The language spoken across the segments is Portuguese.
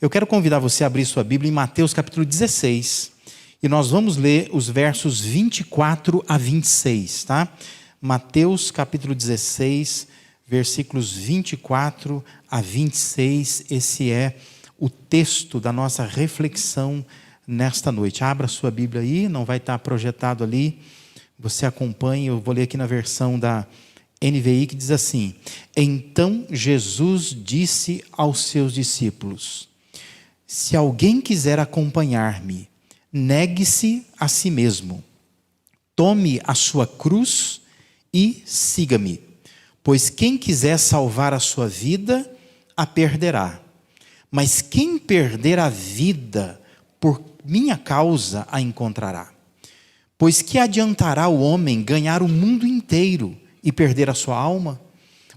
Eu quero convidar você a abrir sua Bíblia em Mateus capítulo 16. E nós vamos ler os versos 24 a 26, tá? Mateus capítulo 16, versículos 24 a 26. Esse é o texto da nossa reflexão nesta noite. Abra sua Bíblia aí, não vai estar projetado ali. Você acompanhe, eu vou ler aqui na versão da NVI que diz assim: Então Jesus disse aos seus discípulos: Se alguém quiser acompanhar-me, negue-se a si mesmo, tome a sua cruz e siga-me. Pois quem quiser salvar a sua vida, a perderá. Mas quem perder a vida por minha causa, a encontrará. Pois que adiantará o homem ganhar o mundo inteiro e perder a sua alma?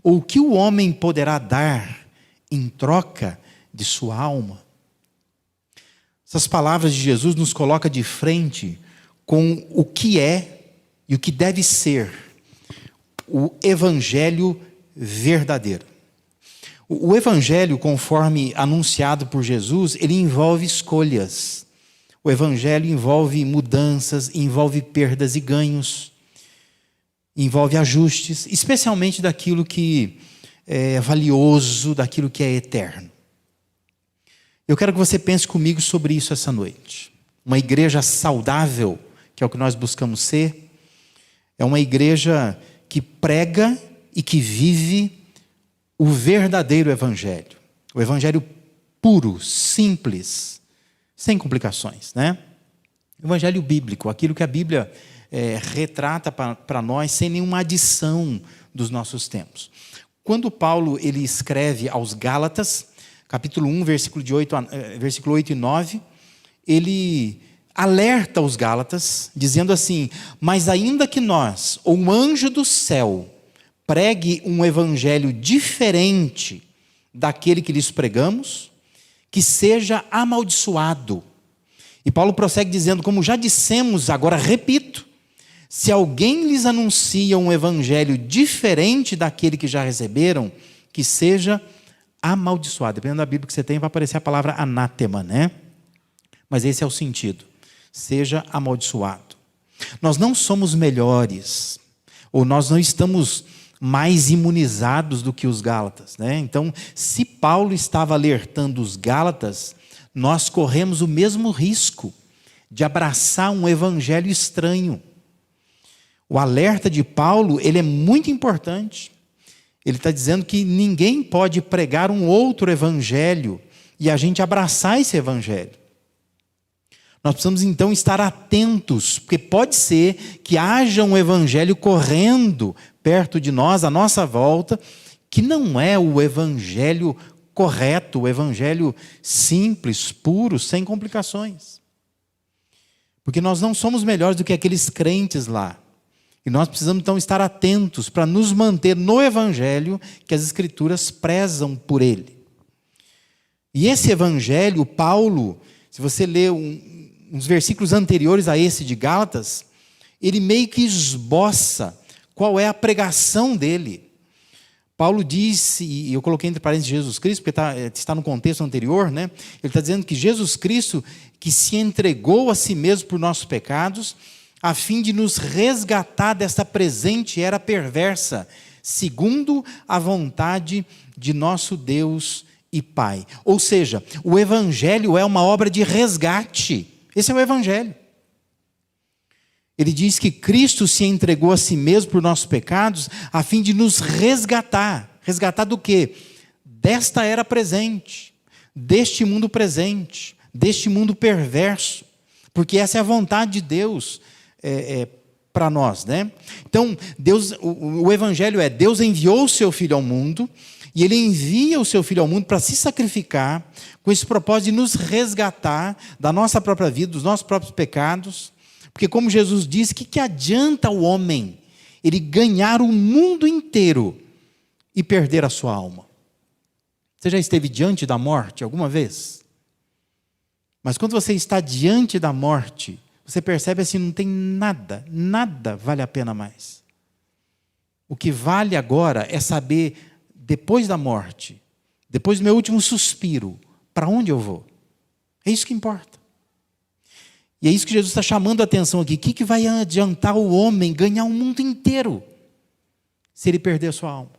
Ou o que o homem poderá dar em troca de sua alma? Essas palavras de Jesus nos colocam de frente com o que é e o que deve ser o evangelho verdadeiro. O evangelho, conforme anunciado por Jesus, ele envolve escolhas. O evangelho envolve mudanças, envolve perdas e ganhos, envolve ajustes, especialmente daquilo que é valioso, daquilo que é eterno. Eu quero que você pense comigo sobre isso essa noite. Uma igreja saudável, que é o que nós buscamos ser, é uma igreja que prega e que vive o verdadeiro evangelho. O evangelho puro, simples, sem complicações, né? O evangelho bíblico, aquilo que a Bíblia retrata para nós, sem nenhuma adição dos nossos tempos. Quando Paulo ele escreve aos Gálatas, capítulo 1, versículo 8 e 9, ele alerta os Gálatas, dizendo assim: Mas ainda que nós, ou um anjo do céu, pregue um evangelho diferente daquele que lhes pregamos, que seja amaldiçoado. E Paulo prossegue dizendo, como já dissemos, agora repito: se alguém lhes anuncia um evangelho diferente daquele que já receberam, que seja amaldiçoado. Dependendo da Bíblia que você tem, vai aparecer a palavra anátema, né? Mas esse é o sentido. Seja amaldiçoado. Nós não somos melhores, ou nós não estamos mais imunizados do que os Gálatas, né? Então, se Paulo estava alertando os Gálatas, nós corremos o mesmo risco de abraçar um evangelho estranho. O alerta de Paulo, ele é muito importante. Ele está dizendo que ninguém pode pregar um outro evangelho e a gente abraçar esse evangelho. Nós precisamos então estar atentos, porque pode ser que haja um evangelho correndo perto de nós, à nossa volta, que não é o evangelho correto, o evangelho simples, puro, sem complicações. Porque nós não somos melhores do que aqueles crentes lá. E nós precisamos então estar atentos para nos manter no evangelho que as Escrituras prezam por ele. E esse evangelho, Paulo, se você ler uns versículos anteriores a esse de Gálatas, ele meio que esboça qual é a pregação dele. Paulo disse, e eu coloquei entre parênteses Jesus Cristo, porque está no contexto anterior, né? Ele está dizendo que Jesus Cristo, que se entregou a si mesmo por nossos pecados, a fim de nos resgatar desta presente era perversa, segundo a vontade de nosso Deus e Pai. Ou seja, o evangelho é uma obra de resgate. Esse é o evangelho. Ele diz que Cristo se entregou a si mesmo por nossos pecados, a fim de nos resgatar. Resgatar do quê? Desta era presente, deste mundo presente, deste mundo perverso. Porque essa é a vontade de Deus para nós, né? Então, o evangelho é: Deus enviou o seu Filho ao mundo, e Ele envia o seu Filho ao mundo para se sacrificar, com esse propósito de nos resgatar da nossa própria vida, dos nossos próprios pecados. Porque, como Jesus disse, o que adianta o homem ele ganhar o mundo inteiro e perder a sua alma? Você já esteve diante da morte alguma vez? Mas quando você está diante da morte, você percebe assim, não tem nada vale a pena mais. O que vale agora é saber, depois da morte, depois do meu último suspiro, para onde eu vou? É isso que importa. E é isso que Jesus está chamando a atenção aqui. O que vai adiantar o homem ganhar o mundo inteiro se ele perder a sua alma?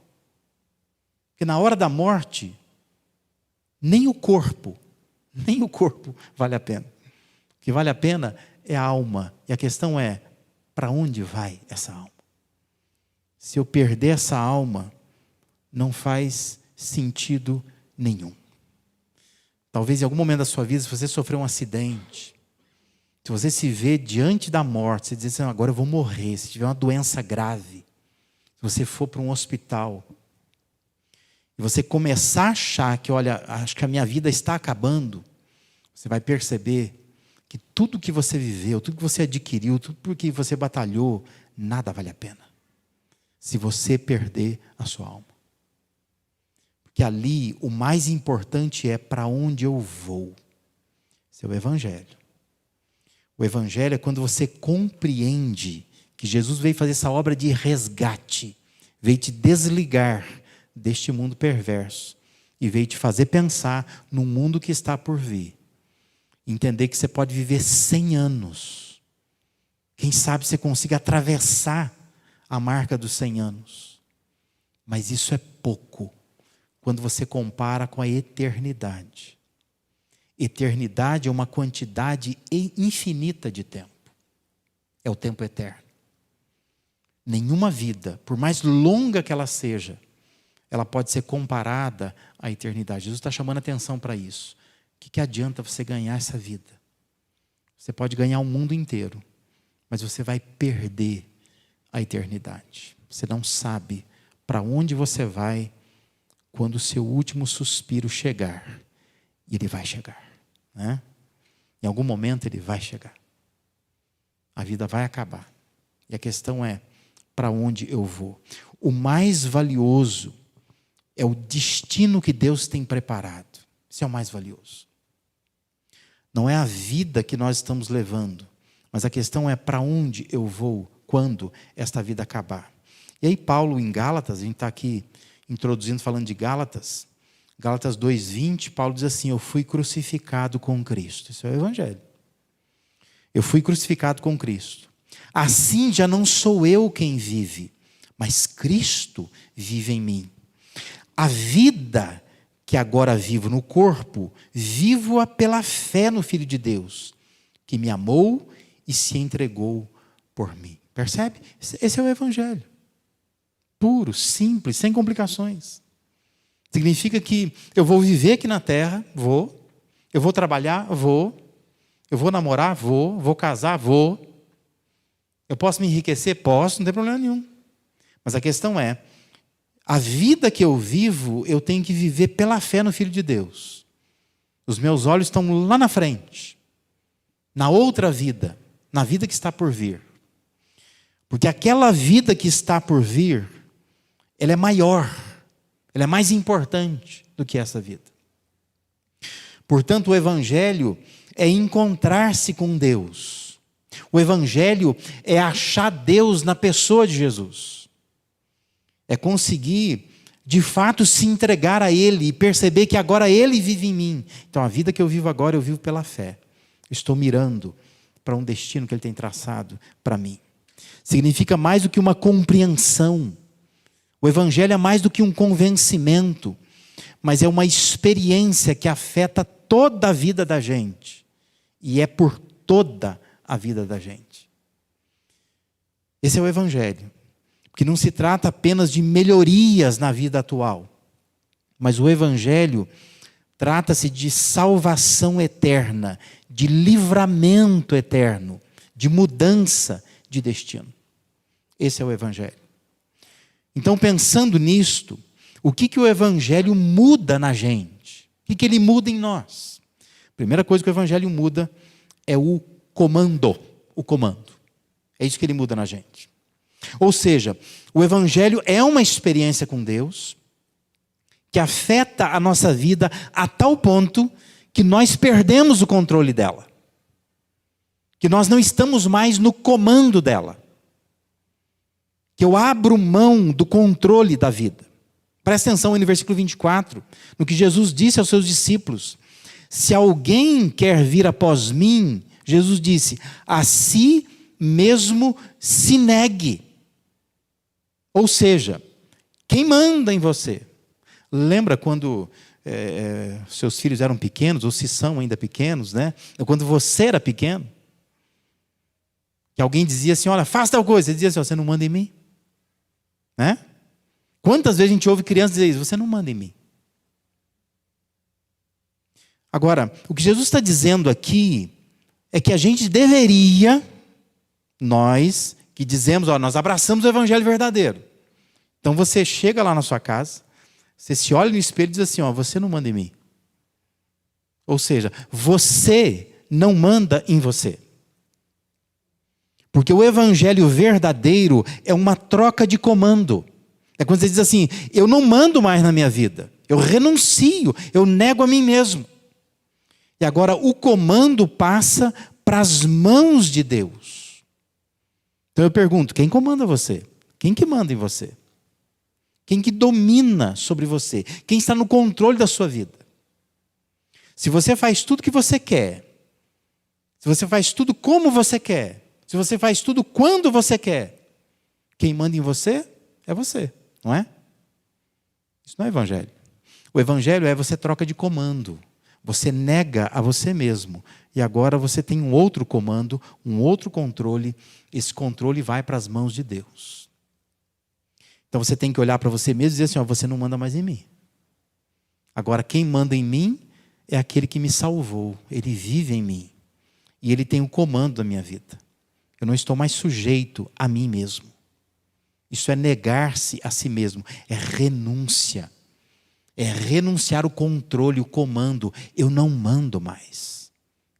Porque na hora da morte, nem o corpo vale a pena. O que vale a pena é a alma. E a questão é, para onde vai essa alma? Se eu perder essa alma, não faz sentido nenhum. Talvez em algum momento da sua vida, se você sofreu um acidente, se você se vê diante da morte, você diz assim, agora eu vou morrer, se tiver uma doença grave, se você for para um hospital, e você começar a achar que, olha, acho que a minha vida está acabando, você vai perceber que tudo que você viveu, tudo que você adquiriu, tudo por que você batalhou, nada vale a pena. Se você perder a sua alma. Porque ali o mais importante é para onde eu vou. Esse é o Evangelho. O Evangelho é quando você compreende que Jesus veio fazer essa obra de resgate, veio te desligar deste mundo perverso e veio te fazer pensar no mundo que está por vir. Entender que você pode viver 100 anos. Quem sabe você consiga atravessar a marca dos 100 anos. Mas isso é pouco quando você compara com a eternidade. Eternidade é uma quantidade infinita de tempo. É o tempo eterno. Nenhuma vida, por mais longa que ela seja, ela pode ser comparada à eternidade. Jesus está chamando a atenção para isso. O que adianta você ganhar essa vida? Você pode ganhar o mundo inteiro, mas você vai perder a eternidade. Você não sabe para onde você vai quando o seu último suspiro chegar. E ele vai chegar, né? Em algum momento ele vai chegar. A vida vai acabar. E a questão é, para onde eu vou? O mais valioso é o destino que Deus tem preparado. Isso é o mais valioso. Não é a vida que nós estamos levando, mas a questão é para onde eu vou quando esta vida acabar. E aí Paulo em Gálatas, a gente está aqui introduzindo, falando de Gálatas, Gálatas 2:20, Paulo diz assim, eu fui crucificado com Cristo. Isso é o Evangelho. Eu fui crucificado com Cristo. Assim já não sou eu quem vive, mas Cristo vive em mim. A vida que agora vivo no corpo, vivo-a pela fé no Filho de Deus, que me amou e se entregou por mim. Percebe? Esse é o Evangelho. Puro, simples, sem complicações. Significa que eu vou viver aqui na terra, vou. Eu vou trabalhar, vou. Eu vou namorar, vou. Vou casar, vou. Eu posso me enriquecer? Posso, não tem problema nenhum. Mas a questão é, a vida que eu vivo, eu tenho que viver pela fé no Filho de Deus. Os meus olhos estão lá na frente, na outra vida, na vida que está por vir. Porque aquela vida que está por vir, ela é maior, ela é mais importante do que essa vida. Portanto, o Evangelho é encontrar-se com Deus. O Evangelho é achar Deus na pessoa de Jesus. É conseguir, de fato, se entregar a Ele e perceber que agora Ele vive em mim. Então, a vida que eu vivo agora, eu vivo pela fé. Estou mirando para um destino que Ele tem traçado para mim. Significa mais do que uma compreensão. O Evangelho é mais do que um convencimento, mas é uma experiência que afeta toda a vida da gente. E é por toda a vida da gente. Esse é o Evangelho. Porque não se trata apenas de melhorias na vida atual, mas o Evangelho trata-se de salvação eterna, de livramento eterno, de mudança de destino. Esse é o Evangelho. Então, pensando nisto, o que o Evangelho muda na gente? O que ele muda em nós? Primeira coisa que o Evangelho muda é o comando. O comando. É isso que ele muda na gente. Ou seja, o Evangelho é uma experiência com Deus que afeta a nossa vida a tal ponto que nós perdemos o controle dela. Que nós não estamos mais no comando dela. Que eu abro mão do controle da vida. Presta atenção aí no versículo 24, no que Jesus disse aos seus discípulos. Se alguém quer vir após mim, Jesus disse, a si mesmo se negue. Ou seja, quem manda em você? Lembra quando seus filhos eram pequenos, ou se são ainda pequenos, né? Ou quando você era pequeno, que alguém dizia assim, olha, faz tal coisa. Você dizia assim, você não manda em mim? Né? Quantas vezes a gente ouve crianças dizer isso? Você não manda em mim. Agora, o que Jesus está dizendo aqui é que a gente deveria, nós que dizemos, nós abraçamos o evangelho verdadeiro. Então você chega lá na sua casa, você se olha no espelho e diz assim, você não manda em mim. Ou seja, você não manda em você. Porque o evangelho verdadeiro é uma troca de comando. É quando você diz assim, eu não mando mais na minha vida. Eu renuncio, eu nego a mim mesmo. E agora o comando passa para as mãos de Deus. Então eu pergunto, quem comanda você? Quem que manda em você? Quem que domina sobre você? Quem está no controle da sua vida? Se você faz tudo o que você quer, se você faz tudo como você quer, se você faz tudo quando você quer, quem manda em você é você, não é? Isso não é evangelho. O evangelho é você troca de comando. Você nega a você mesmo. E agora você tem um outro comando, um outro controle. Esse controle vai para as mãos de Deus. Então você tem que olhar para você mesmo e dizer assim, você não manda mais em mim. Agora quem manda em mim é aquele que me salvou. Ele vive em mim. E ele tem o comando da minha vida. Eu não estou mais sujeito a mim mesmo. Isso é negar-se a si mesmo. É renúncia. É renunciar o controle, o comando. Eu não mando mais.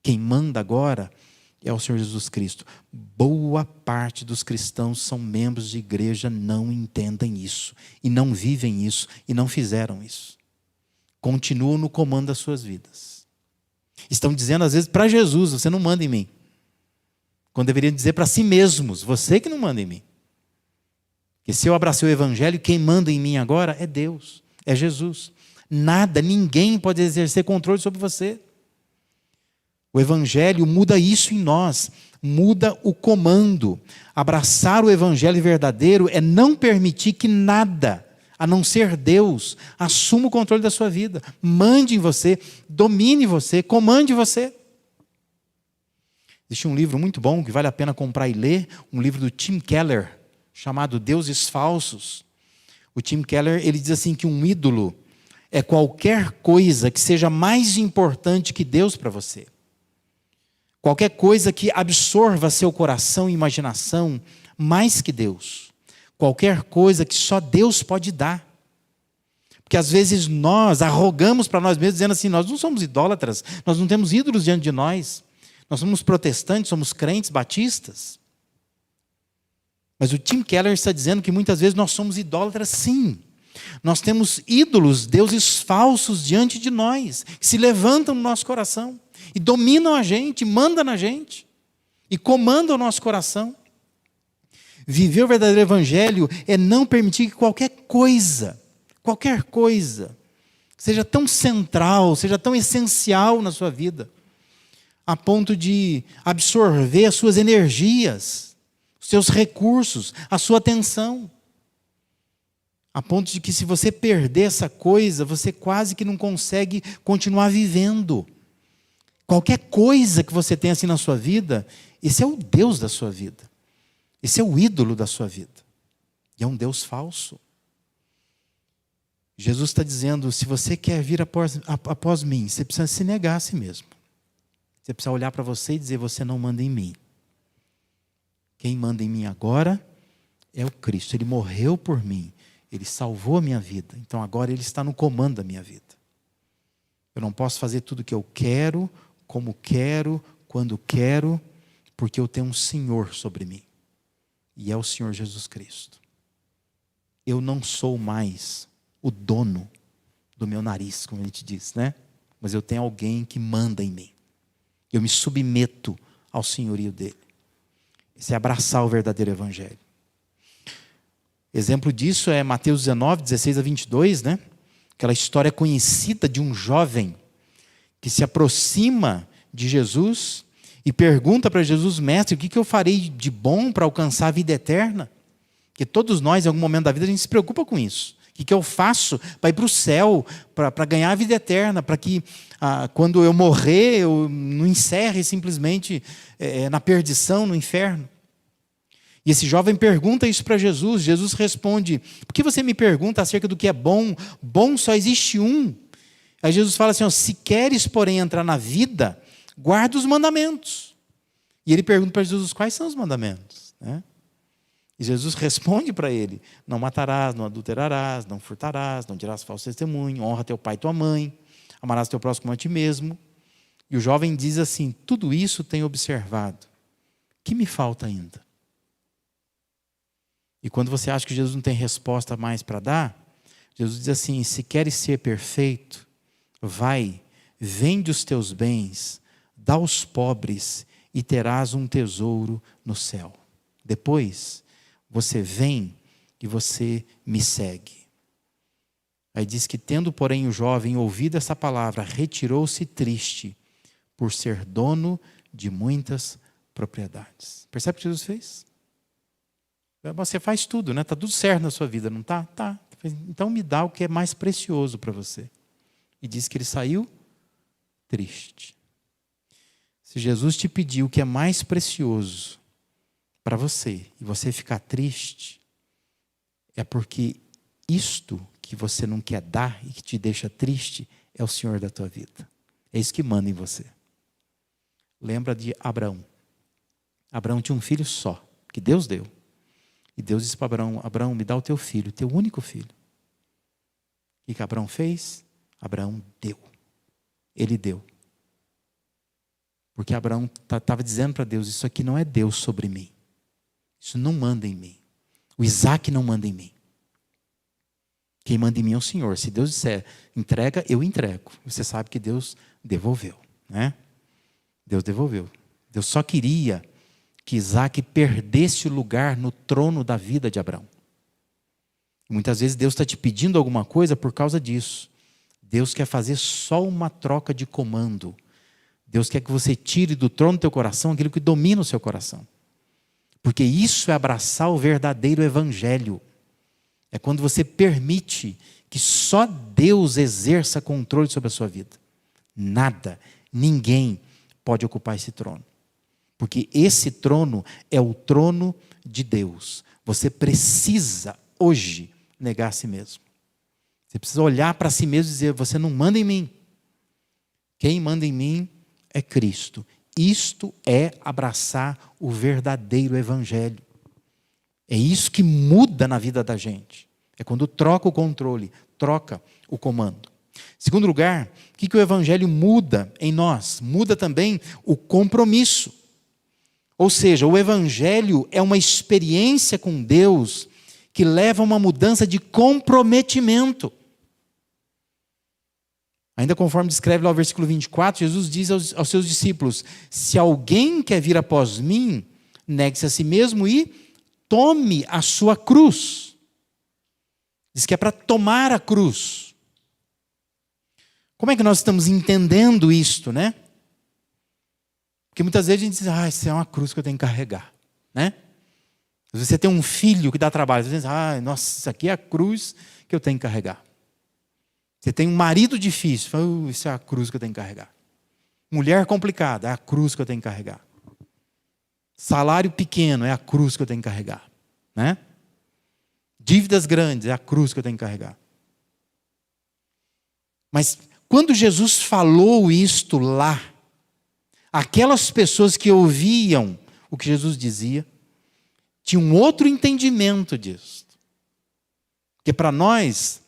Quem manda agora é o Senhor Jesus Cristo. Boa parte dos cristãos são membros de igreja, não entendem isso. E não vivem isso. E não fizeram isso. Continuam no comando das suas vidas. Estão dizendo às vezes para Jesus, você não manda em mim. Quando deveriam dizer para si mesmos, você que não manda em mim. Porque se eu abracei o evangelho, quem manda em mim agora é Deus. É Jesus. Nada, ninguém pode exercer controle sobre você. O evangelho muda isso em nós. Muda o comando. Abraçar o evangelho verdadeiro é não permitir que nada, a não ser Deus, assuma o controle da sua vida. Mande em você, domine você, comande você. Existe um livro muito bom que vale a pena comprar e ler. Um livro do Tim Keller, chamado Deuses Falsos. O Tim Keller, ele diz assim que um ídolo é qualquer coisa que seja mais importante que Deus para você. Qualquer coisa que absorva seu coração e imaginação mais que Deus. Qualquer coisa que só Deus pode dar. Porque às vezes nós arrogamos para nós mesmos, dizendo assim, nós não somos idólatras, nós não temos ídolos diante de nós. Nós somos protestantes, somos crentes, batistas. Mas o Tim Keller está dizendo que muitas vezes nós somos idólatras, sim. Nós temos ídolos, deuses falsos diante de nós, que se levantam no nosso coração e dominam a gente, mandam na gente e comandam o nosso coração. Viver o verdadeiro evangelho é não permitir que qualquer coisa, seja tão central, seja tão essencial na sua vida, a ponto de absorver as suas energias, os seus recursos, a sua atenção. A ponto de que se você perder essa coisa, você quase que não consegue continuar vivendo. Qualquer coisa que você tenha assim na sua vida, esse é o Deus da sua vida. Esse é o ídolo da sua vida. E é um Deus falso. Jesus está dizendo, se você quer vir após mim, você precisa se negar a si mesmo. Você precisa olhar para você e dizer, você não manda em mim. Quem manda em mim agora é o Cristo. Ele morreu por mim. Ele salvou a minha vida. Então agora Ele está no comando da minha vida. Eu não posso fazer tudo o que eu quero, como quero, quando quero, porque eu tenho um Senhor sobre mim. E é o Senhor Jesus Cristo. Eu não sou mais o dono do meu nariz, como a gente diz, né? Mas eu tenho alguém que manda em mim. Eu me submeto ao senhorio dele. Esse é abraçar o verdadeiro evangelho. Exemplo disso é Mateus 19, 16 a 22, né? Aquela história conhecida de um jovem que se aproxima de Jesus e pergunta para Jesus: mestre, o que eu farei de bom para alcançar a vida eterna? Porque todos nós, em algum momento da vida, a gente se preocupa com isso. O que eu faço para ir para o céu, para ganhar a vida eterna, para que quando eu morrer, eu não encerre simplesmente na perdição, no inferno. E esse jovem pergunta isso para Jesus. Jesus responde: por que você me pergunta acerca do que é bom? Bom só existe um. Aí Jesus fala assim: se queres, porém, entrar na vida, guarda os mandamentos. E ele pergunta para Jesus: quais são os mandamentos? E Jesus responde para ele: não matarás, não adulterarás, não furtarás, não dirás falso testemunho, honra teu pai e tua mãe, amarás teu próximo a ti mesmo. E o jovem diz assim: tudo isso tenho observado, que me falta ainda? E quando você acha que Jesus não tem resposta mais para dar, Jesus diz assim: se queres ser perfeito, vai, vende os teus bens, dá aos pobres e terás um tesouro no céu. Depois você vem e você me segue. Aí diz que, tendo, porém, o jovem ouvido essa palavra, retirou-se triste, por ser dono de muitas propriedades. Percebe o que Jesus fez? Você faz tudo, né? Está tudo certo na sua vida, não está? Tá. Então me dá o que é mais precioso para você. E diz que ele saiu triste. Se Jesus te pediu o que é mais precioso para você, e você ficar triste, é porque isto que você não quer dar e que te deixa triste é o Senhor da tua vida. É isso que manda em você. Lembra de Abraão. Abraão tinha um filho só, que Deus deu. E Deus disse para Abraão: Abraão, me dá o teu filho, teu único filho. O que Abraão fez? Abraão deu. Ele deu. Porque Abraão estava dizendo para Deus: isso aqui não é Deus sobre mim. Isso não manda em mim. O Isaac não manda em mim. Quem manda em mim é o Senhor. Se Deus disser entrega, eu entrego. Você sabe que Deus devolveu, né? Deus devolveu. Deus só queria que Isaac perdesse o lugar no trono da vida de Abraão. Muitas vezes Deus está te pedindo alguma coisa por causa disso. Deus quer fazer só uma troca de comando. Deus quer que você tire do trono do teu coração aquilo que domina o seu coração. Porque isso é abraçar o verdadeiro evangelho. É quando você permite que só Deus exerça controle sobre a sua vida. Nada, ninguém pode ocupar esse trono. Porque esse trono é o trono de Deus. Você precisa, hoje, negar a si mesmo. Você precisa olhar para si mesmo e dizer: você não manda em mim. Quem manda em mim é Cristo. Isto é abraçar o verdadeiro evangelho. É isso que muda na vida da gente. É quando troca o controle, troca o comando. Segundo lugar, o que o evangelho muda em nós? Muda também o compromisso. Ou seja, o evangelho é uma experiência com Deus que leva a uma mudança de comprometimento. Ainda conforme descreve lá o versículo 24, Jesus diz aos seus discípulos: se alguém quer vir após mim, negue-se a si mesmo e tome a sua cruz. Diz que é para tomar a cruz. Como é que nós estamos entendendo isto, né? Porque muitas vezes a gente diz: isso é uma cruz que eu tenho que carregar, né? Às vezes você tem um filho que dá trabalho, você diz: nossa, isso aqui é a cruz que eu tenho que carregar. Você tem um marido difícil, isso é a cruz que eu tenho que carregar. Mulher complicada, é a cruz que eu tenho que carregar. Salário pequeno, é a cruz que eu tenho que carregar, né? Dívidas grandes, é a cruz que eu tenho que carregar. Mas quando Jesus falou isto lá, aquelas pessoas que ouviam o que Jesus dizia, tinham um outro entendimento disso. Porque para nós,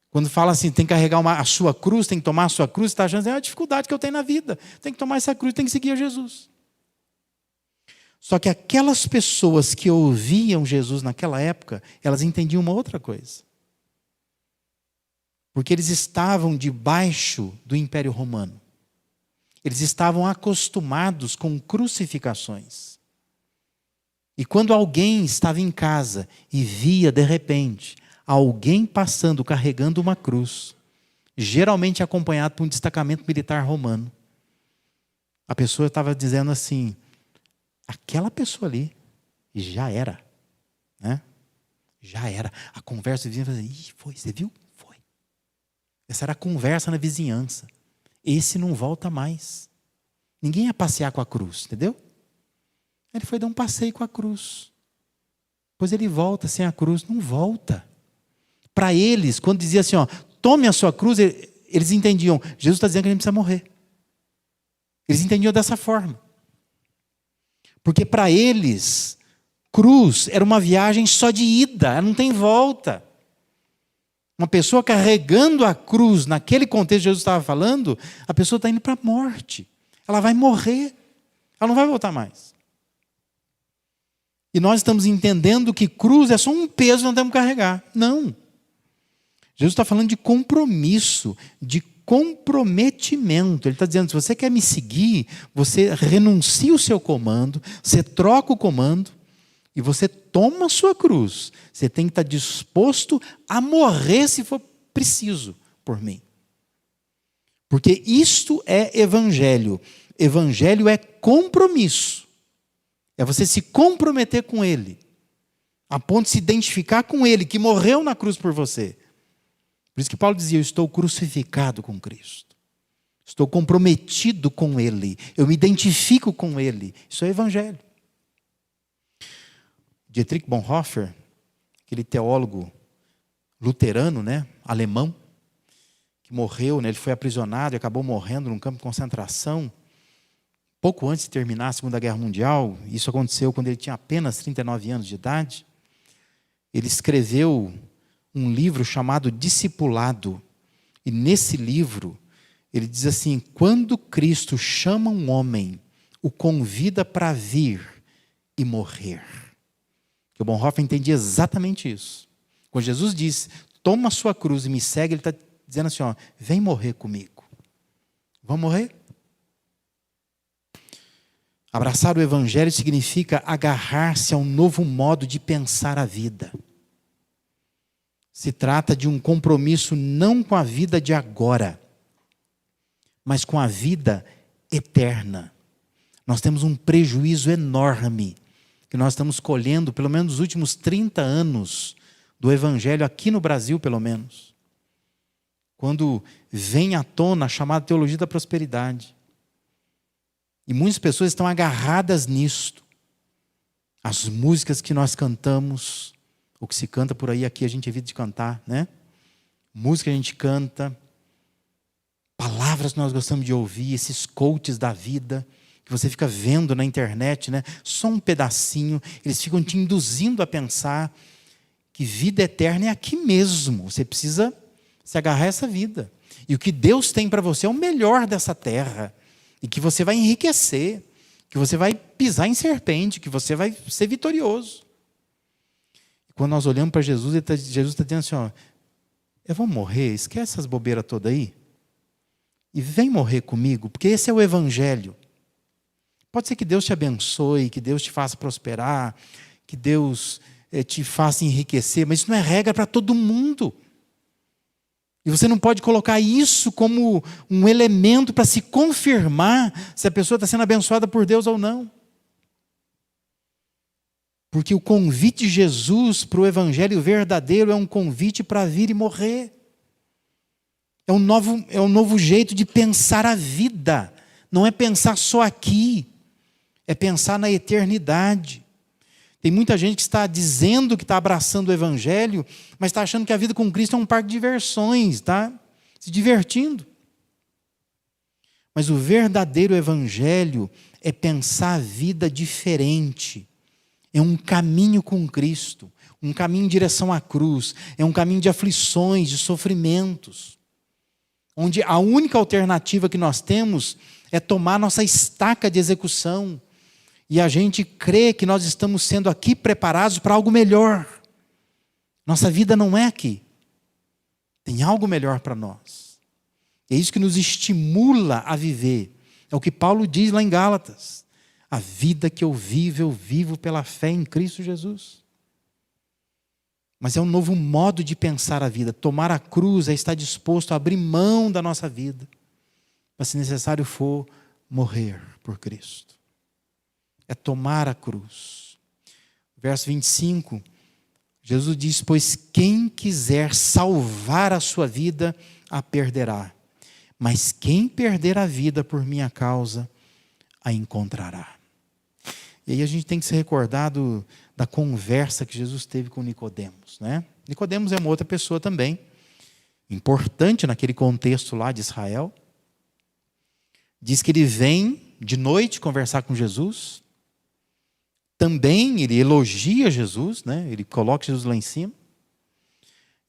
quando fala assim, tem que carregar a sua cruz, tem que tomar a sua cruz, está achando que é uma dificuldade que eu tenho na vida. Tem que tomar essa cruz, tem que seguir a Jesus. Só que aquelas pessoas que ouviam Jesus naquela época, elas entendiam uma outra coisa. Porque eles estavam debaixo do Império Romano. Eles estavam acostumados com crucificações. E quando alguém estava em casa e via, de repente, alguém passando carregando uma cruz, geralmente acompanhado por um destacamento militar romano. A pessoa estava dizendo assim, aquela pessoa ali já era, né? Já era. A conversa vinha e ih, foi, você viu? Foi. Essa era a conversa na vizinhança. Esse não volta mais. Ninguém ia passear com a cruz, entendeu? Ele foi dar um passeio com a cruz. Depois ele volta sem a cruz. Não volta. Para eles, quando dizia assim, ó, tome a sua cruz, eles entendiam, Jesus está dizendo que a gente precisa morrer. Eles entendiam dessa forma. Porque para eles, cruz era uma viagem só de ida, ela não tem volta. Uma pessoa carregando a cruz, naquele contexto que Jesus estava falando, a pessoa está indo para a morte. Ela vai morrer. Ela não vai voltar mais. E nós estamos entendendo que cruz é só um peso que nós temos que carregar. Não. Jesus está falando de compromisso, de comprometimento. Ele está dizendo, se você quer me seguir, você renuncia o seu comando, você troca o comando e você toma a sua cruz. Você tem que estar disposto a morrer se for preciso por mim. Porque isto é evangelho. Evangelho é compromisso. É você se comprometer com Ele, a ponto de se identificar com Ele, que morreu na cruz por você. Por isso que Paulo dizia, eu estou crucificado com Cristo. Estou comprometido com Ele. Eu me identifico com Ele. Isso é evangelho. Dietrich Bonhoeffer, aquele teólogo luterano, né, alemão, que morreu, né, ele foi aprisionado e acabou morrendo num campo de concentração, pouco antes de terminar a Segunda Guerra Mundial. Isso aconteceu quando ele tinha apenas 39 anos de idade. Ele escreveu um livro chamado Discipulado. E nesse livro, ele diz assim, quando Cristo chama um homem, o convida para vir e morrer. Que o Bonhoeffer entendia exatamente isso. Quando Jesus diz, toma a sua cruz e me segue, ele está dizendo assim, ó, vem morrer comigo. Vamos morrer? Abraçar o evangelho significa agarrar-se a um novo modo de pensar a vida. Se trata de um compromisso não com a vida de agora, mas com a vida eterna. Nós temos um prejuízo enorme que nós estamos colhendo, pelo menos nos últimos 30 anos do evangelho, aqui no Brasil pelo menos. Quando vem à tona a chamada teologia da prosperidade. E muitas pessoas estão agarradas nisto. As músicas que nós cantamos, o que se canta por aí, aqui a gente evita de cantar, né? Música a gente canta, palavras que nós gostamos de ouvir, esses coaches da vida, que você fica vendo na internet, né? Só um pedacinho, eles ficam te induzindo a pensar que vida eterna é aqui mesmo. Você precisa se agarrar a essa vida. E o que Deus tem para você é o melhor dessa terra. E que você vai enriquecer, que você vai pisar em serpente, que você vai ser vitorioso. E quando nós olhamos para Jesus, Jesus está dizendo assim, ó, eu vou morrer, esquece essas bobeiras todas aí, e vem morrer comigo, porque esse é o evangelho. Pode ser que Deus te abençoe, que Deus te faça prosperar, que Deus te faça enriquecer, mas isso não é regra para todo mundo. E você não pode colocar isso como um elemento para se confirmar se a pessoa está sendo abençoada por Deus ou não. Porque o convite de Jesus para o evangelho verdadeiro é um convite para vir e morrer. É um novo jeito de pensar a vida. Não é pensar só aqui. É pensar na eternidade. Tem muita gente que está dizendo que está abraçando o evangelho, mas está achando que a vida com Cristo é um parque de diversões, está se divertindo. Mas o verdadeiro evangelho é pensar a vida diferente. É um caminho com Cristo, um caminho em direção à cruz, é um caminho de aflições, de sofrimentos, onde a única alternativa que nós temos é tomar nossa estaca de execução. E a gente crê que nós estamos sendo aqui preparados para algo melhor. Nossa vida não é aqui. Tem algo melhor para nós. É isso que nos estimula a viver. É o que Paulo diz lá em Gálatas. A vida que eu vivo pela fé em Cristo Jesus. mas é um novo modo de pensar a vida. Tomar a cruz é estar disposto a abrir mão da nossa vida, mas se necessário for, morrer por Cristo. É tomar a cruz. Verso 25, Jesus diz: pois quem quiser salvar a sua vida, a perderá. Mas quem perder a vida por minha causa, a encontrará. E aí a gente tem que se recordar da conversa que Jesus teve com Nicodemos, né? Nicodemos é uma outra pessoa também, importante naquele contexto lá de Israel. Diz que ele vem de noite conversar com Jesus. Também ele elogia Jesus, né? Ele coloca Jesus lá em cima.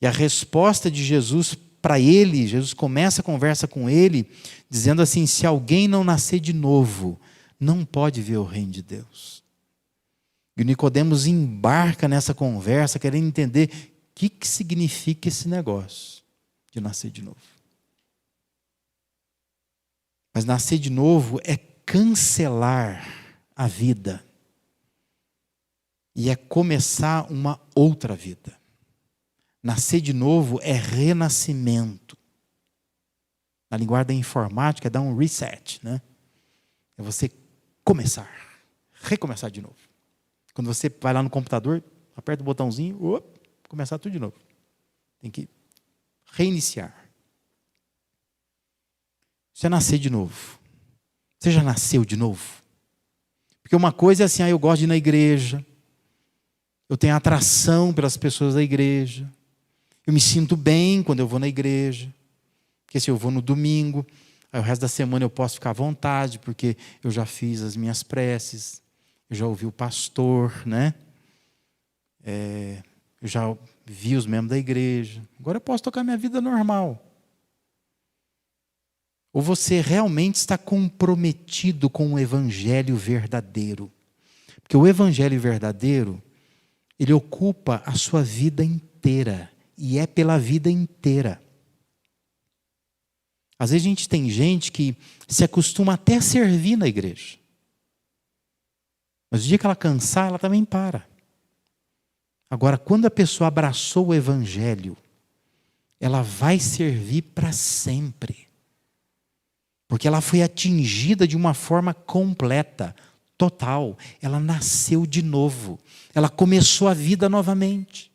E a resposta de Jesus para ele, Jesus começa a conversa com ele, dizendo assim: se alguém não nascer de novo, não pode ver o reino de Deus. E o Nicodemos embarca nessa conversa, querendo entender o que significa esse negócio de nascer de novo. Mas nascer de novo é cancelar a vida e é começar uma outra vida. Nascer de novo é renascimento. Na linguagem da informática é dar um reset, né? É você começar, recomeçar de novo. Quando você vai lá no computador, aperta o botãozinho, começar tudo de novo. Tem que reiniciar. Isso é nascer de novo. Você já nasceu de novo? Porque uma coisa é assim: eu gosto de ir na igreja, eu tenho atração pelas pessoas da igreja, eu me sinto bem quando eu vou na igreja, porque se eu vou no domingo, aí o resto da semana eu posso ficar à vontade, porque eu já fiz as minhas preces, eu já ouvi o pastor, né? Eu já vi os membros da igreja. Agora eu posso tocar minha vida normal. Ou você realmente está comprometido com o evangelho verdadeiro? Porque o evangelho verdadeiro, ele ocupa a sua vida inteira. E é pela vida inteira. Às vezes a gente tem gente que se acostuma até a servir na igreja. Mas o dia que ela cansar, ela também para. Agora, quando a pessoa abraçou o evangelho, ela vai servir para sempre. Porque ela foi atingida de uma forma completa, total. Ela nasceu de novo. Ela começou a vida novamente.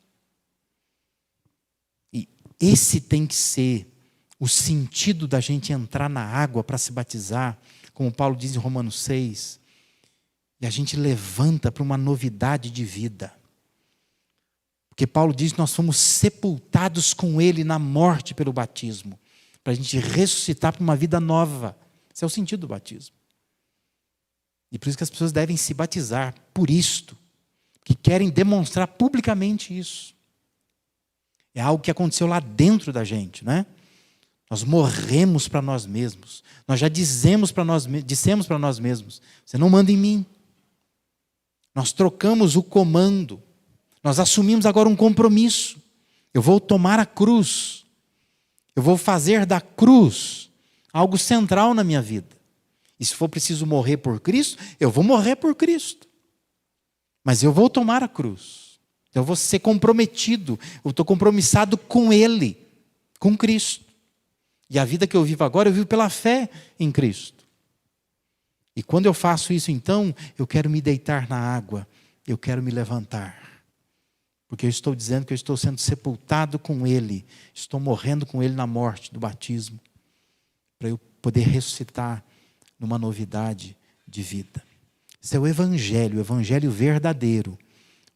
E esse tem que ser o sentido da gente entrar na água para se batizar, como Paulo diz em Romanos 6. E a gente levanta para uma novidade de vida. Porque Paulo diz que nós fomos sepultados com Ele na morte pelo batismo, para a gente ressuscitar para uma vida nova. Esse é o sentido do batismo. E por isso que as pessoas devem se batizar, por isto, que querem demonstrar publicamente isso. É algo que aconteceu lá dentro da gente, né? Nós morremos para nós mesmos. Nós já dissemos para nós mesmos: você não manda em mim. Nós trocamos o comando. Nós assumimos agora um compromisso. Eu vou tomar a cruz. Eu vou fazer da cruz algo central na minha vida. E se for preciso morrer por Cristo, eu vou morrer por Cristo. Mas eu vou tomar a cruz. Eu vou ser comprometido. Eu estou compromissado com Ele, com Cristo. E a vida que eu vivo agora, eu vivo pela fé em Cristo. E quando eu faço isso, então, eu quero me deitar na água. Eu quero me levantar. Porque eu estou dizendo que eu estou sendo sepultado com Ele. Estou morrendo com Ele na morte do batismo. Para eu poder ressuscitar numa novidade de vida. Esse é o evangelho verdadeiro.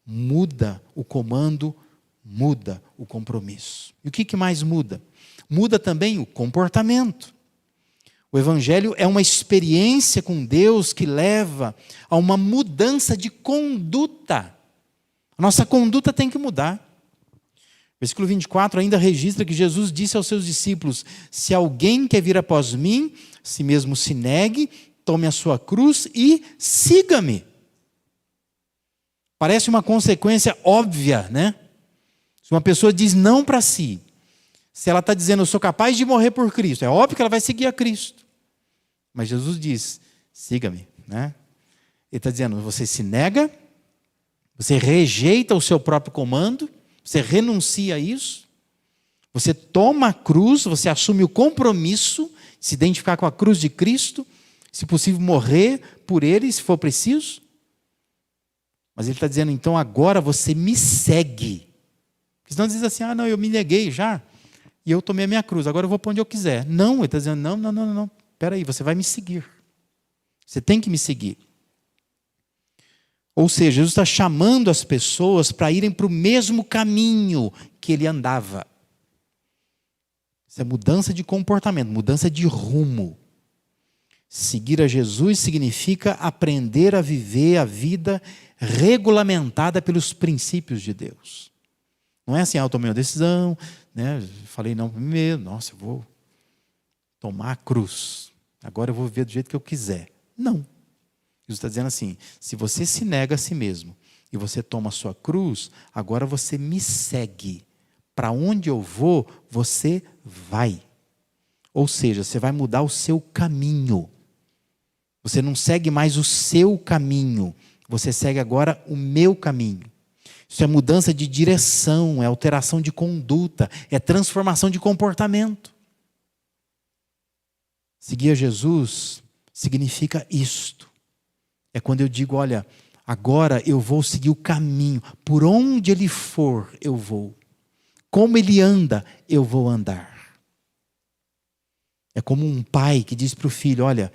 Muda o comando, muda o compromisso. E o que mais muda? Muda também o comportamento. O evangelho é uma experiência com Deus que leva a uma mudança de conduta. A nossa conduta tem que mudar. Versículo 24 ainda registra que Jesus disse aos seus discípulos: se alguém quer vir após mim, si mesmo se negue, tome a sua cruz e siga-me. Parece uma consequência óbvia, né? Se uma pessoa diz não para si, se ela está dizendo eu sou capaz de morrer por Cristo, é óbvio que ela vai seguir a Cristo. Mas Jesus diz, siga-me, né? Ele está dizendo, você se nega, você rejeita o seu próprio comando, Você renuncia a isso, você toma a cruz, você assume o compromisso de se identificar com a cruz de Cristo, se possível morrer por ele, se for preciso. Mas ele está dizendo, então agora você me segue. Porque senão diz assim, não, eu me neguei já, e eu tomei a minha cruz, agora eu vou para onde eu quiser. Não, ele está dizendo, não, espera aí, você vai me seguir. Você tem que me seguir. Ou seja, Jesus está chamando as pessoas para irem para o mesmo caminho que ele andava. Isso é mudança de comportamento, mudança de rumo. Seguir a Jesus significa aprender a viver a vida regulamentada pelos princípios de Deus. Não é assim, eu tomei uma decisão, né? Falei não para mim mesmo, nossa, eu vou tomar a cruz, agora eu vou viver do jeito que eu quiser. Não. Jesus está dizendo assim, se você se nega a si mesmo e você toma a sua cruz, agora você me segue. Para onde eu vou, você vai. Ou seja, você vai mudar o seu caminho. Você não segue mais o seu caminho, você segue agora o meu caminho. Isso é mudança de direção, é alteração de conduta, é transformação de comportamento. Seguir a Jesus significa isto. É quando eu digo, olha, agora eu vou seguir o caminho. Por onde ele for, eu vou. Como ele anda, eu vou andar. É como um pai que diz para o filho, olha,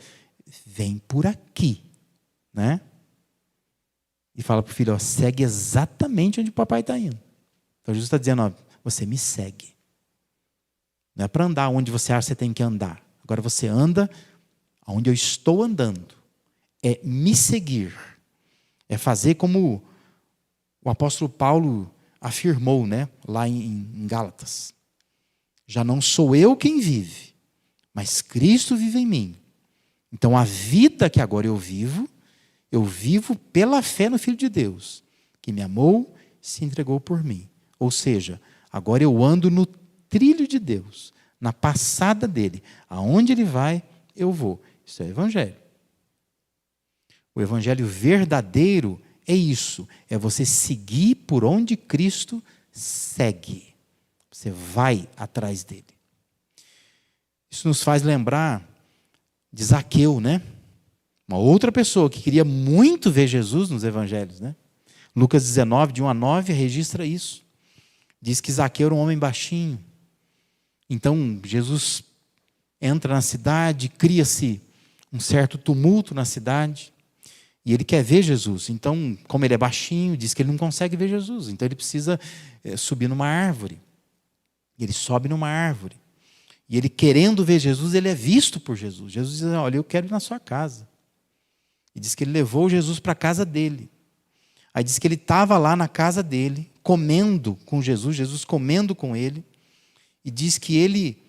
vem por aqui, né? E fala para o filho, segue exatamente onde o papai está indo. Então Jesus está dizendo, você me segue. Não é para andar onde você acha que você tem que andar. Agora você anda onde eu estou andando. É me seguir. É fazer como o apóstolo Paulo afirmou, né? Lá em Gálatas. Já não sou eu quem vive, mas Cristo vive em mim. Então a vida que agora eu vivo pela fé no Filho de Deus, que me amou e se entregou por mim. Ou seja, agora eu ando no trilho de Deus, na passada dele. Aonde ele vai, eu vou. Isso é evangelho. O evangelho verdadeiro é isso. É você seguir por onde Cristo segue. Você vai atrás dele. Isso nos faz lembrar de Zaqueu, né? Uma outra pessoa que queria muito ver Jesus nos evangelhos, né? Lucas 19, de 1 a 9, registra isso. Diz que Zaqueu era um homem baixinho. Então, Jesus entra na cidade, cria-se um certo tumulto na cidade. E ele quer ver Jesus. Então, como ele é baixinho, diz que ele não consegue ver Jesus. Então, ele precisa subir numa árvore. E ele sobe numa árvore. E ele querendo ver Jesus, ele é visto por Jesus. Jesus diz, olha, eu quero ir na sua casa. E diz que ele levou Jesus para a casa dele. Aí diz que ele estava lá na casa dele, comendo com Jesus, Jesus comendo com ele. E diz que ele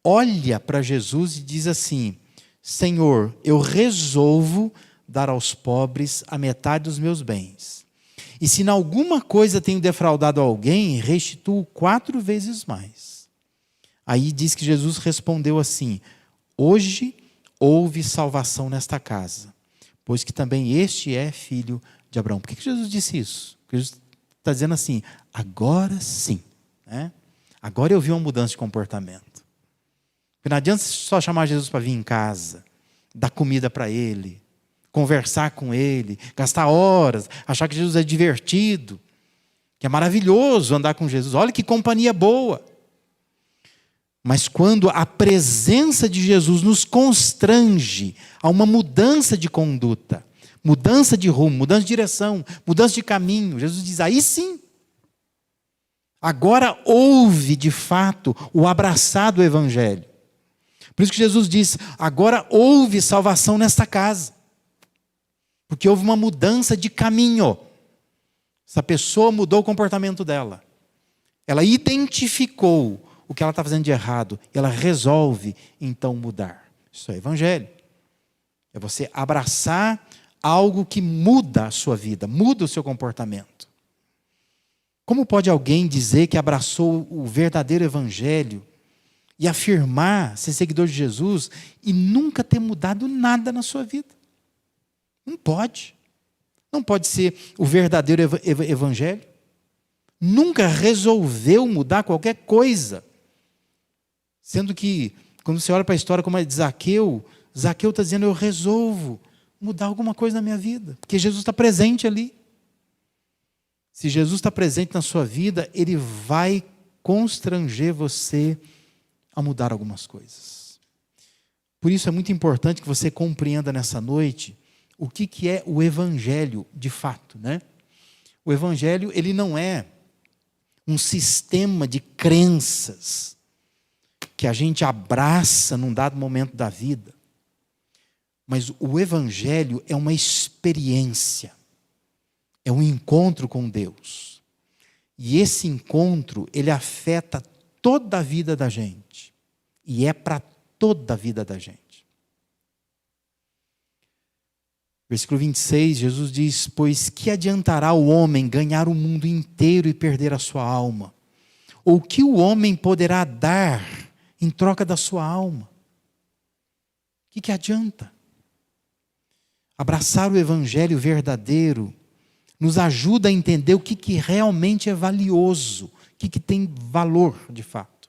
olha para Jesus e diz assim, Senhor, eu resolvo dar aos pobres a metade dos meus bens. E se em alguma coisa tenho defraudado alguém, restituo 4 vezes mais. Aí diz que Jesus respondeu assim, hoje houve salvação nesta casa, pois que também este é filho de Abraão. Por que Jesus disse isso? Porque Jesus está dizendo assim, agora sim, né? Agora eu vi uma mudança de comportamento. Porque não adianta só chamar Jesus para vir em casa, dar comida para ele, conversar com ele, gastar horas, achar que Jesus é divertido, que é maravilhoso andar com Jesus. Olha que companhia boa. Mas quando a presença de Jesus nos constrange a uma mudança de conduta, mudança de rumo, mudança de direção, mudança de caminho, Jesus diz, aí sim. Agora houve, de fato, o abraçar do Evangelho. Por isso que Jesus diz, agora houve salvação nesta casa. Porque houve uma mudança de caminho. Essa pessoa mudou o comportamento dela. Ela identificou o que ela está fazendo de errado. E ela resolve, então, mudar. Isso é evangelho. É você abraçar algo que muda a sua vida, muda o seu comportamento. Como pode alguém dizer que abraçou o verdadeiro evangelho e afirmar ser seguidor de Jesus e nunca ter mudado nada na sua vida? Não pode. Não pode ser o verdadeiro evangelho. nunca resolveu mudar qualquer coisa. Sendo que, quando você olha para a história como é de Zaqueu, Zaqueu está dizendo, eu resolvo mudar alguma coisa na minha vida, porque Jesus está presente ali. Se Jesus está presente na sua vida, Ele vai constranger você a mudar algumas coisas. Por isso é muito importante que você compreenda nessa noite o que é o Evangelho de fato, né? O Evangelho, ele não é um sistema de crenças que a gente abraça num dado momento da vida. Mas o Evangelho é uma experiência, é um encontro com Deus. E esse encontro, ele afeta toda a vida da gente. E é para toda a vida da gente. Versículo 26, Jesus diz, pois que adiantará o homem ganhar o mundo inteiro e perder a sua alma? Ou que o homem poderá dar em troca da sua alma? O que adianta? Abraçar o Evangelho verdadeiro nos ajuda a entender o que realmente é valioso, o que tem valor de fato.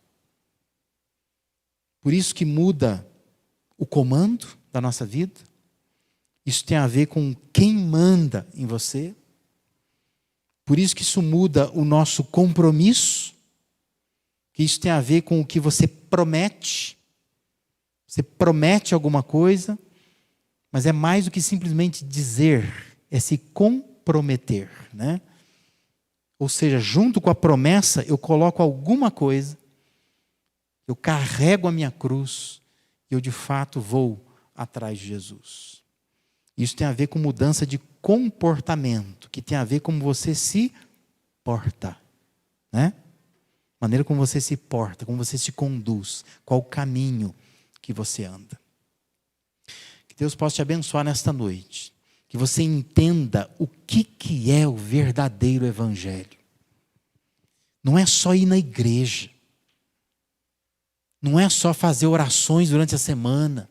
Por isso que muda o comando da nossa vida. Isso tem a ver com quem manda em você. Por isso que isso muda o nosso compromisso. Que isso tem a ver com o que você promete. Você promete alguma coisa, mas é mais do que simplesmente dizer, é se comprometer, né? Ou seja, junto com a promessa, eu coloco alguma coisa, eu carrego a minha cruz, e eu de fato vou atrás de Jesus. Isso tem a ver com mudança de comportamento, que tem a ver com como você se porta, né? Maneira como você se porta, como você se conduz, qual o caminho que você anda. Que Deus possa te abençoar nesta noite, que você entenda o que é o verdadeiro Evangelho. Não é só ir na igreja, não é só fazer orações durante a semana,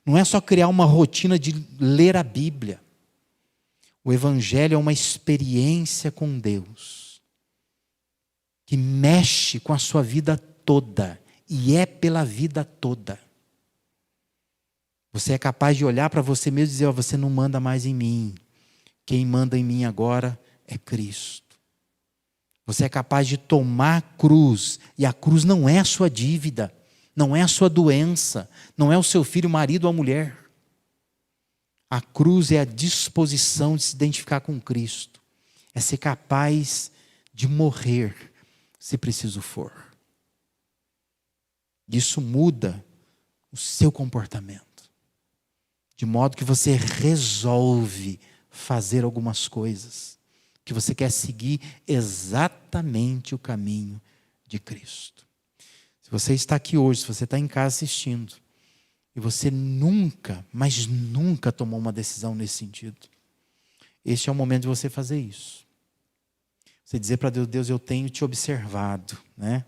não é só criar uma rotina de ler a Bíblia. O Evangelho é uma experiência com Deus, que mexe com a sua vida toda, e é pela vida toda. Você é capaz de olhar para você mesmo e dizer, você não manda mais em mim. Quem manda em mim agora é Cristo. Você é capaz de tomar a cruz, e a cruz não é a sua dívida, não é a sua doença, não é o seu filho, marido ou mulher. A cruz é a disposição de se identificar com Cristo. É ser capaz de morrer, se preciso for. Isso muda o seu comportamento. De modo que você resolve fazer algumas coisas. Que você quer seguir exatamente o caminho de Cristo. Se você está aqui hoje, se você está em casa assistindo, e você nunca, mas nunca tomou uma decisão nesse sentido, este é o momento de você fazer isso. Você dizer para Deus, Deus, eu tenho te observado, né?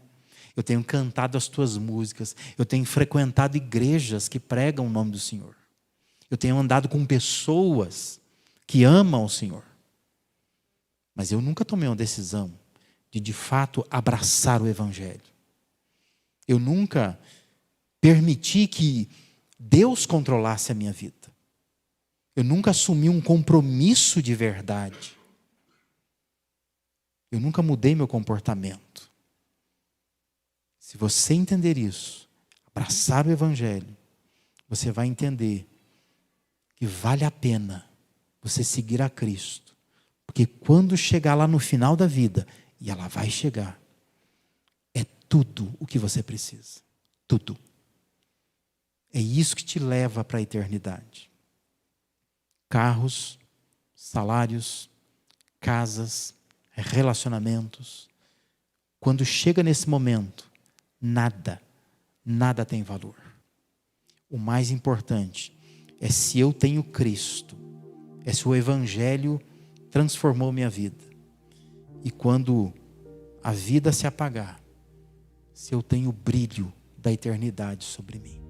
Eu tenho cantado as tuas músicas, eu tenho frequentado igrejas que pregam o nome do Senhor. Eu tenho andado com pessoas que amam o Senhor. Mas eu nunca tomei uma decisão de fato abraçar o Evangelho. Eu nunca permiti que Deus controlasse a minha vida. Eu nunca assumi um compromisso de verdade. Eu nunca mudei meu comportamento. Se você entender isso, abraçar o Evangelho, você vai entender que vale a pena você seguir a Cristo. Porque quando chegar lá no final da vida, e ela vai chegar, é tudo o que você precisa. Tudo. É isso que te leva para a eternidade. Carros, salários, casas, relacionamentos. Quando chega nesse momento, nada tem valor. O mais importante é se eu tenho Cristo, é se o Evangelho transformou minha vida. E quando a vida se apagar, se eu tenho o brilho da eternidade sobre mim.